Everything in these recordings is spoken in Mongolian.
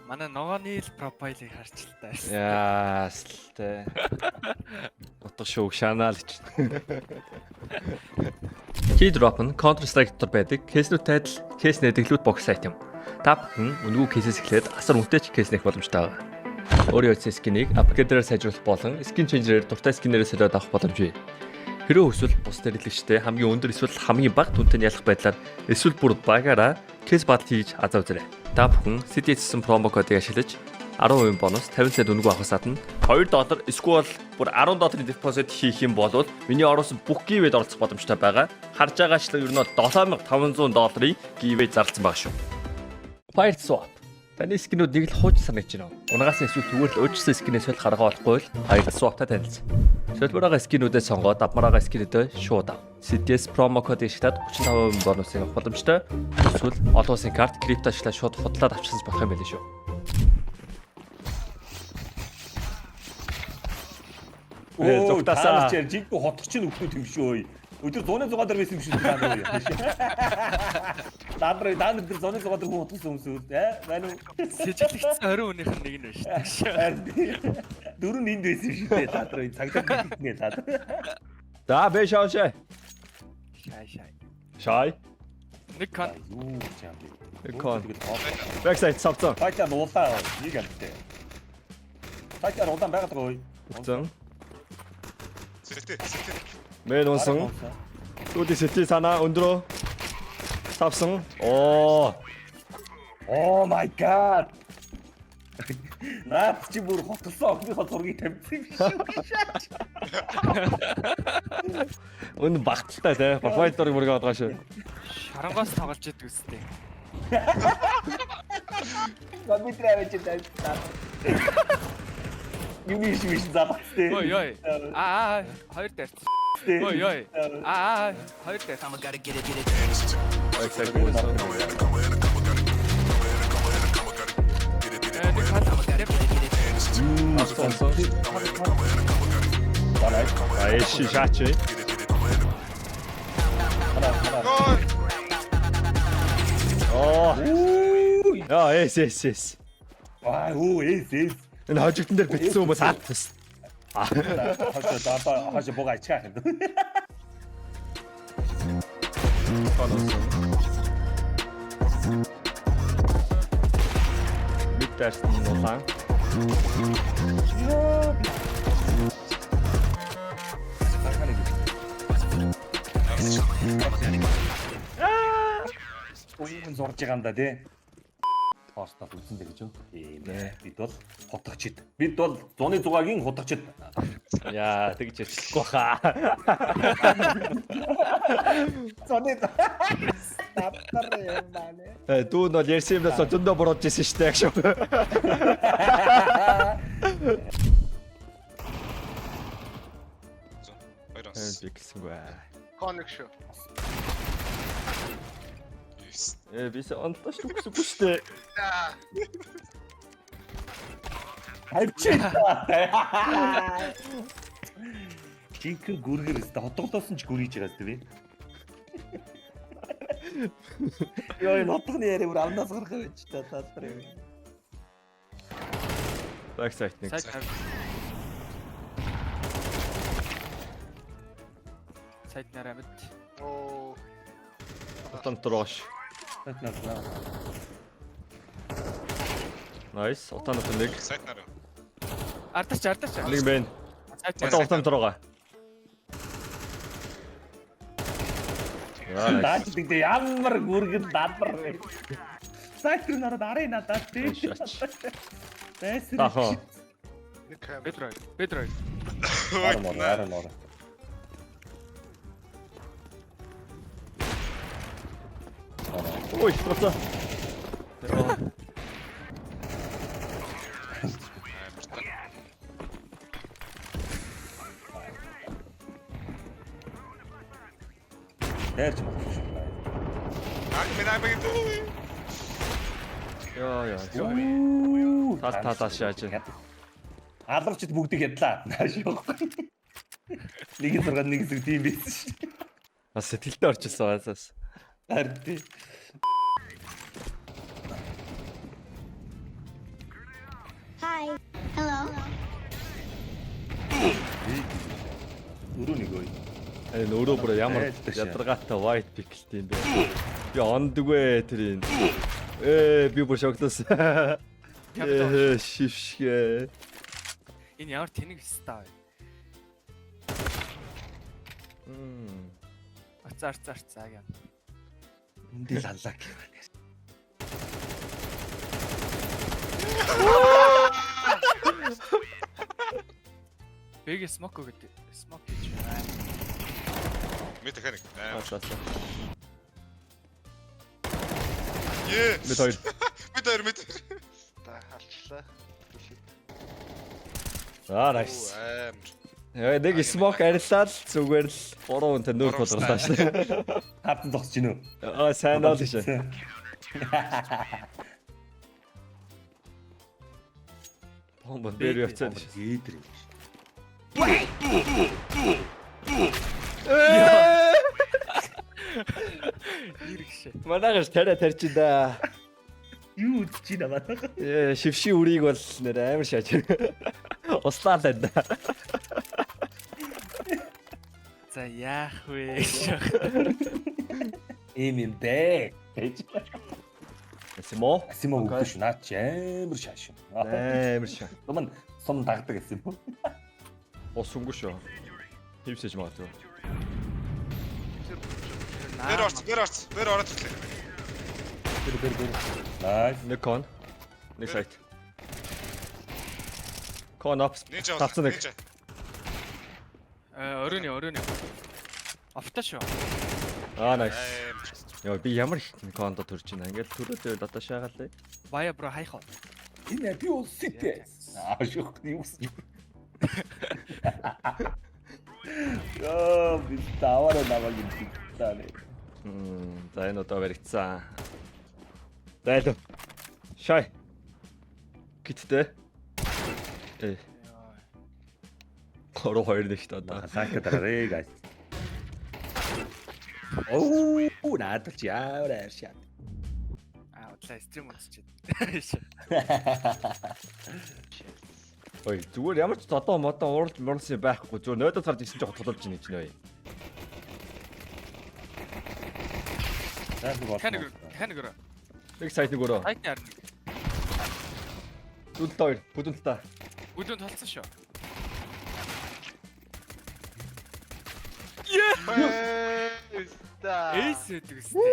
Манай ногооны л профайлыг харч л таа. Яа, сэлтэй. Утга шүүг шанаал гэж. Keydrop нь Counter-Strike дотор байдаг кейснүүтэй адил кейс нэдэглүүд бокс сайт юм. Та бүхэн үнэгүй кейсээс эхлээд асар үнэтэй ч кейс нэх боломжтой байна. Өөрийн утасны скинийг апгрейдерээр сайжруулах болон скин ченжерээр дуртай скинээрээ солиод авах боломжтой. Хэрвээ эсвэл бус дэрэлэгчтэй хамгийн өндөр эсвэл хамгийн бага түнтэй ялах байдлаар эсвэл бүр багаараа кейс батл хийж азаа үзээрэй. Та бүхэн CDS-сэн промо кодыг ашиглаж 10% бонус 50 цент үнэгүй авахсаад нь $2 эсвэл бүр $10 депозит хийх юм бол миний оруулсан бүх гивэд оролцох боломжтой байгаа. Харж байгаачлан ер нь $7500 гивэд зарласан байгаа шүү. Fire Swap. Таны скинүүд нэг л хууч санагдаж байна. Унгаас эсвэл зүгээр л өөрчлөсөн скинээс солих арга болохгүй л Fire Swap-тай танилцсан. Солбороо скинүүдээ сонгоод авмараа скинүүдээ шууд ав. CDS промо кодыг ашиглаад 35% бонусыг авах боломжтой. Эсвэл олон улсын карт крипто ашиглаад шууд худлаад авчихсан болох юм байл шүү. Оо, тасаа чир жинхэнэ хотч нь өгөх юм шүү. Өдөр 106 дээр байсан юм шүү даа. Даандар дээр 106 дээр хүн утгасан хүмүүс байна уу? Сэжиглэгдсэн 20 хүнийх нь нэг нь байна шүү дээ. Дөрөв энд байсан шүү дээ. Даандар цагтаа гинэ даандар. За бэ шаашаа. Шай. Нэг кон. Юу чам бэ? Нэг кон. Backside савцсан. Файтер уулаа нэг амттай. Файтер улаан байгаад байгаа ой. Савцсан. Сэтэ. Мэн унсан. Үүдээ сэтэ санаа өндрөө. Тавсан. Оо. Oh my god. Наад чи бүр хотолсон охиныхоо зургийг тавьсан юм шиг. Өн багталтай те. Профайлдорыг мөргөө аваад шүү. Шарангаас тоглож идэг үстэй. Компьютер авч таа. Юуны шиг заавахтэй. Ой ой. Хоёр дээр. Ой ой. Хоёр дээр. Айши шаачи. Оо. Яа, эс. Аа, эс. Энэ хожигтон дээр битсэн хүмүүс хаад бас. Хашаа богоо ачаах юм. Мэдээс нь улаан. Уян зурж байгаа юм да тий. Тоостаа үзэн дээр гэж юу? Бид бол хотгочид. Бид бол 106-гийн хотгочид. Яа, тэгж ажиллахгүй хаа. Зоны стаптар юм байна. Дүү нь бол ярьсан юмнаас зөндөө бурууж ирсэн шүү дээ гэж. Баярлалаа. Би гисэнгүй. Коник шүү. Бис онтош үгсгүй шүү дээ. Хайвчээ. Жинхэнэ гүргэр өстө хотголоосон ч гүрийж байгаа зү. Йоо энэ хотгоны яриа бүр амнаас гарах байж та таасар юм. Backside нэг. Сайд нараа мэд. Оо. Отон трош. Nice. Отон нэг. Сайт нараа. Ардаач. Нэг бэн. Одоо отон трогоо. Наач тэгтээ ямар гүргэн дадар вэ? Сайтрын нараад арын надад тий. Тэсэр. Ахаа. Нэг камер. Бедрой. Арам. Ой, просто. Тэрч. Менаа багт. Яа. Тас шааж. Аларчд бүгдийг ядлаа. Нааш явахгүй. Нэг зургаад нэг зүг тийм байсан шүү. Бас сэтгэлдээ орчихсон байсаас. Харин Hi. Hello. Өрөөний гой. Энэ өөрөө бүр ямар ядаргаатай white pickle тийм бэ. Би ондгүй тэрийн. Би бүр шоглосон. Шившгэ. Энэ ямар тэнэг стаа. Арцаа яа. Эндээ лаллаа гэх. Бэг смок гэдэг. Смок гэж байна. Мид механик. Аасаа. Е. Бид хоёр. Мид. Та халчлаа. Nice. Амар. Яа нэг smoke арилаад зүгээр л 3 хүнтэй нүүр болрлаа шүү. Хатан зогсож гинөө. Сайн даа л шээ. Бомба дээр явцаад шүү. Гидэр. Иргэшээ. Манайгаш тарай тарч да. Юу үдчих юм байна. Шивши үрийг бол нэр амар шааж. Услаа л энэ. За яах вэ? Ийм бэ. Симо. Асимо өгдөө шүү. Наад чи амар шааш юм. Амар шаа. Томн сум дагдаг гэсэн юм. Ус өнгө шүү. Хивсэж магадгүй. Бэр ороод ирлээ. Бэр. Найс. Нэг кон. Нэг сайт. Кон апс. Тавцсан нэг. Өрөөний. Автаа шүү. Nice. Яа би ямар их конд төрж байна. Ингээл төрөөдөө одоо шаагаалаа. Бая бро хайхаа. Энэ би ол ситэ. Шух юус. Би тавар наваг юм таа. За энэ одоо баригдсан. Дайлуу. Шай. Гиттэй. Короо хоёр нэг та одоо. Хасака тарарэ гайс. Оо, наадч яавар шат. Удлаа стрим үзчихэд. Ой, зүгээр ямар ч одоо модон ууралж морсон байхгүй. Зүгээр нойдод гарч ирсэн ч хотолж байна гэж нэ. Ханиг. Нэг сайт нэг өрөө. Айтны арна. Зүлд хоёр, бүдүүн та. Өдөөнд толцсон шүү. Эйс гэдэгстэй.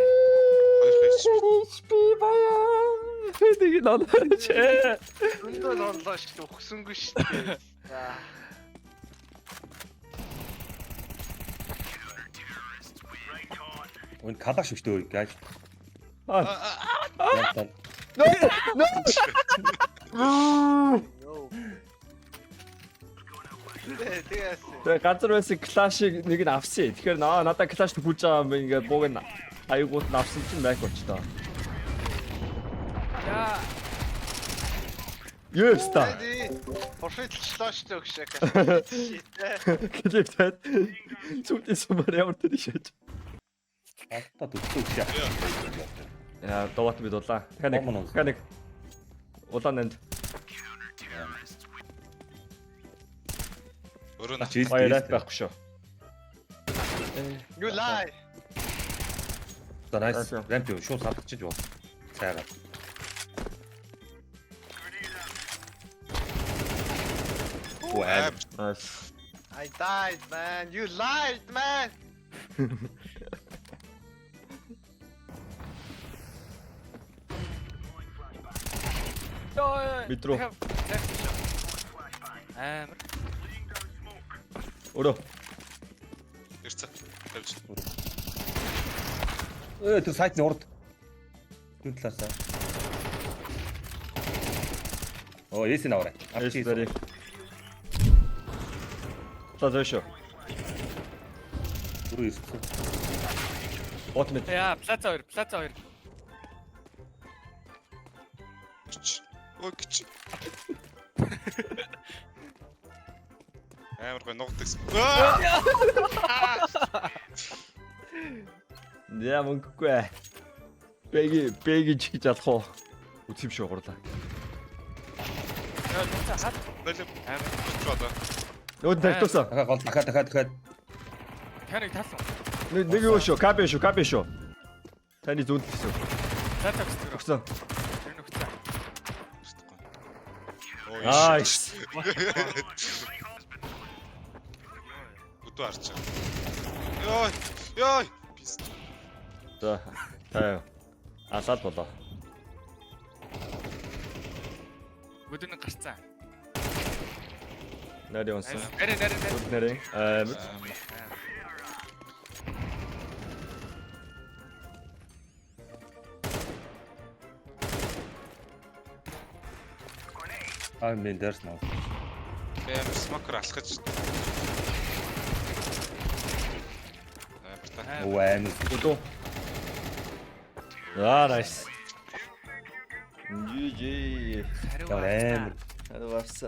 Би баян. Хэдийг нолооч. Өндөө орлоо шүү. Өгсөнгөө шүү. За. Өн калаш шүү дээ гайс. Тэгээ газар байсан клашиг нэг нь авсан. Тэгэхээр надад клаш хүлж байгаа юм ингээ бууг нь аюугууд нь авсан чинь майк болчтой. Яа. Ёста. Профитлчлаа шүү өгшээ. Клиптэд. Зүгтээ сумаар ямар тэр шээж. Ата төгсөв шээ. Яа, довот бид улаа. Ханик. Улаан энд. Өрөө Баярат байхгүй шүү. You lie. Nice. Рамп юу шууд салгачиж боо. Цайгаа. Wow. Nice. I died, man. You lied, man. Метро. Амар. Өрөө. Ирцээ. Тавьж. Тэр сайтны урд. Юу талаасаа. Оо, эсэ навраа. Авчи зэрэг. Тазашо. Бүрөө ирсэн. Отмет. Яа, плаца 2. Ой гэж. Амар гоо ногдсон. Яа мөнгөгүй. Бэги чигж алах уу? Үтсэм шүү гурлаа. Яа, нуцаа хат. Болим. Амар. Чод. Өө тагтуусан. Дахиад гол дахиад. Таныг талсан. Нэг юу шүү? Капи шүү. Таны зүүн гэсэн. Цаа цаа гэсэн. Өгсөн. Тэр нөхцөө. Nice. Өдөө арч. Йой. Пис. За. Таа. Асаад болоо. Өдөрний гарцаа. Нари онсон. Нэрэ. Мен дээрс наа. Бэм смокер алхаж. Уэн. Өдөө. Nice. GG. Яа. Это вас